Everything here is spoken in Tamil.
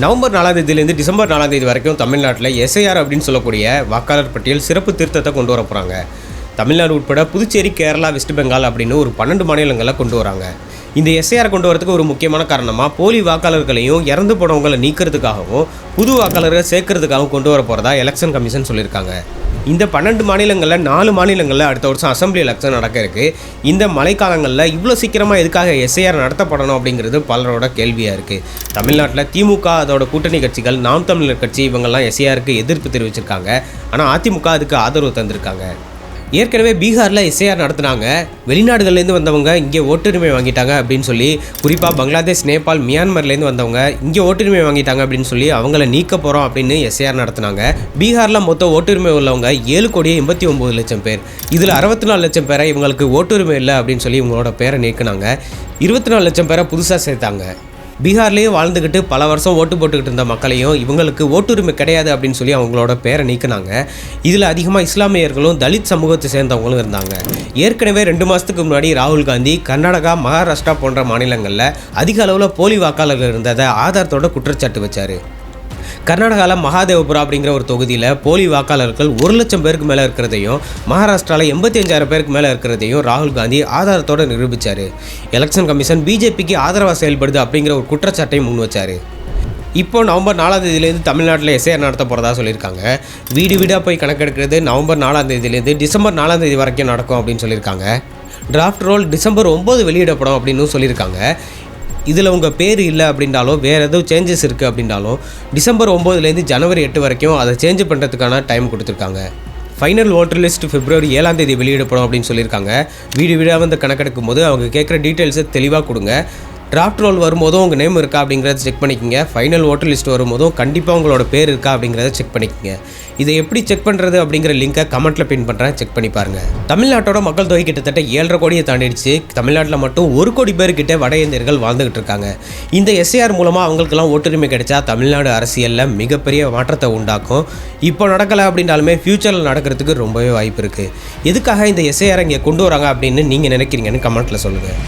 நவம்பர் 4ஆம் தேதியிலேருந்து டிசம்பர் 4ஆம் தேதி வரைக்கும் தமிழ்நாட்டில் எஸ்ஐஆர் அப்படின்னு சொல்லக்கூடிய வாக்காளர் பட்டியல் சிறப்பு திருத்தத்தை கொண்டு வர போகிறாங்க. தமிழ்நாடு உட்பட புதுச்சேரி, கேரளா, வெஸ்ட் பெங்கால் அப்படின்னு ஒரு 12 மாநிலங்களில் கொண்டு வராங்க. இந்த எஸ்ஐஆர் கொண்டு வரதுக்கு ஒரு முக்கியமான காரணமாக போலி வாக்காளர்களையும் இறந்து போனவங்களை நீக்கிறதுக்காகவும் புது வாக்காளர்கள் சேர்க்கறதுக்காகவும் கொண்டு வர போகிறதா எலெக்ஷன் கமிஷன் சொல்லியிருக்காங்க. இந்த 12 மாநிலங்களில் 4 மாநிலங்களில் அடுத்த வருஷம் அசம்பிளி எலெக்ஷன் நடக்க இருக்குது. இந்த மழைக்காலங்களில் இவ்வளோ சீக்கிரமாக எதுக்காக எஸ்ஐஆர் நடத்தப்படணும் அப்படிங்கிறது பலரோட கேள்வியாக இருக்குது. தமிழ்நாட்டில் திமுக, அதோட கூட்டணி கட்சிகள், நாம் தமிழர் கட்சி இவங்கெல்லாம் எஸ்ஐஆருக்கு எதிர்ப்பு தெரிவிச்சிருக்காங்க. ஆனால் அதிமுக அதுக்கு ஆதரவு தந்திருக்காங்க. ஏற்கனவே பீகாரில் எஸ்ஐஆர் நடத்துனாங்க. வெளிநாடுகள்லேருந்து வந்தவங்க இங்கே ஓட்டுரிமை வாங்கிட்டாங்க அப்படின்னு சொல்லி, குறிப்பாக பங்களாதேஷ், நேபாள், மியான்மர்லேருந்து வந்தவங்க இங்கே ஓட்டுரிமை வாங்கிட்டாங்க அப்படின்னு சொல்லி அவங்கள நீக்க போகிறோம் அப்படின்னு எஸ்ஐஆர் நடத்துனாங்க. பீகாரில் மொத்தம் ஓட்டுரிமை உள்ளவங்க 7,89,00,000 பேர். இதில் 64 லட்சம் பேரை இவங்களுக்கு ஓட்டுரிமை இல்லை அப்படின்னு சொல்லி இவங்களோட பேரை நீக்கினாங்க. 24 லட்சம் பேரை புதுசாக சேர்த்தாங்க. பீகார்லேயே வாழ்ந்துக்கிட்டு பல வருஷம் ஓட்டு போட்டுக்கிட்டு இருந்த மக்களையும் இவங்களுக்கு ஓட்டுரிமை கிடையாது அப்படின்னு சொல்லி அவங்களோட பேரை நீக்கினாங்க. இதில் அதிகமாக இஸ்லாமியர்களும் தலித் சமூகத்தை சேர்ந்தவங்களும் இருந்தாங்க. ஏற்கனவே 2 மாதத்துக்கு முன்னாடி ராகுல் காந்தி கர்நாடகா, மகாராஷ்டிரா போன்ற மாநிலங்களில் அதிக அளவில் போலி வாக்காளர்கள் இருந்ததை ஆதாரத்தோட குற்றச்சாட்டு வச்சார். கர்நாடகாவில் மகாதேவபுரா அப்படிங்கிற ஒரு தொகுதியில் போலி வாக்காளர்கள் 1 லட்சம் பேருக்கு மேலே இருக்கிறதையும், மகாராஷ்டிராவில் 85,000 பேருக்கு மேலே இருக்கிறதையும் ராகுல் காந்தி ஆதாரத்தோடு நிரூபித்தார். எலெக்ஷன் கமிஷன் பிஜேபிக்கு ஆதரவாக செயல்படுது அப்படிங்கிற ஒரு குற்றச்சாட்டையும் முன் வச்சார். இப்போ நவம்பர் 4ஆம் தேதியிலேருந்து தமிழ்நாட்டில் எஸ்ஐஆர் நடத்த போகிறதா சொல்லியிருக்காங்க. வீடு வீடாக போய் கணக்கெடுக்கிறது நவம்பர் 4ஆம் தேதியிலேருந்து டிசம்பர் 4ஆம் தேதி வரைக்கும் நடக்கும் அப்படின்னு சொல்லியிருக்காங்க. டிராஃப்ட் ரோல் டிசம்பர் 9 வெளியிடப்படும் அப்படின்னு சொல்லியிருக்காங்க. இதில் உங்கள் பேர் இல்லை அப்படின்றாலும், வேறு எதுவும் சேஞ்சஸ் இருக்குது அப்படின்றாலும் டிசம்பர் 9லேருந்து ஜனவரி 8 வரைக்கும் அதை சேஞ்ச் பண்ணுறதுக்கான டைம் கொடுத்துருக்காங்க. ஃபைனல் ஓட்டர் லிஸ்ட் பிப்ரவரி 7ஆம் தேதி வெளியிடப்படும் அப்படின்னு சொல்லியிருக்காங்க. வீடு வீடாக வந்து கணக்கெடுக்கும் போது அவங்க கேட்குற டீட்டெயில்ஸை தெளிவாக கொடுங்க. டிராஃப்ட் ரோல் வரும்போதும் உங்கள் நேம் இருக்கா அப்படிங்கிறத செக் பண்ணிக்கோங்க. ஃபைனல் ஓட்டர் லிஸ்ட் வரும்போதும் கண்டிப்பாக உங்களோட பேர் இருக்கா அப்படிங்கிறத செக் பண்ணிக்கோங்க. இதை எப்படி செக் பண்ணுறது அப்படிங்கிற லிங்கை கமெண்ட்டில் பின் பண்ணுறேன், செக் பண்ணி பாருங்கள். தமிழ்நாட்டோட மக்கள் தொகை கிட்டத்தட்ட 7.5 கோடியை தாண்டிடுச்சு. தமிழ்நாட்டில் மட்டும் 1 கோடி பேர்கிட்ட வட இந்தியர்கள் வாழ்ந்துகிட்டு இருக்காங்க. இந்த எஸ்ஐஆர் மூலமாக அவங்களுக்கெல்லாம் ஓட்டுரிமை கிடைச்சா தமிழ்நாடு அரசியலில் மிகப்பெரிய மாற்றத்தை உண்டாக்கும். இப்போ நடக்கலை அப்படின்னாலுமே ஃப்யூச்சரில் நடக்கிறதுக்கு ரொம்பவே வாய்ப்பு இருக்குது. எதுக்காக இந்த எஸ்ஐஆர் இங்கே கொண்டு வராங்க அப்படின்னு நீங்கள் நினைக்கிறீங்கன்னு கமெண்ட்டில் சொல்லுங்கள்.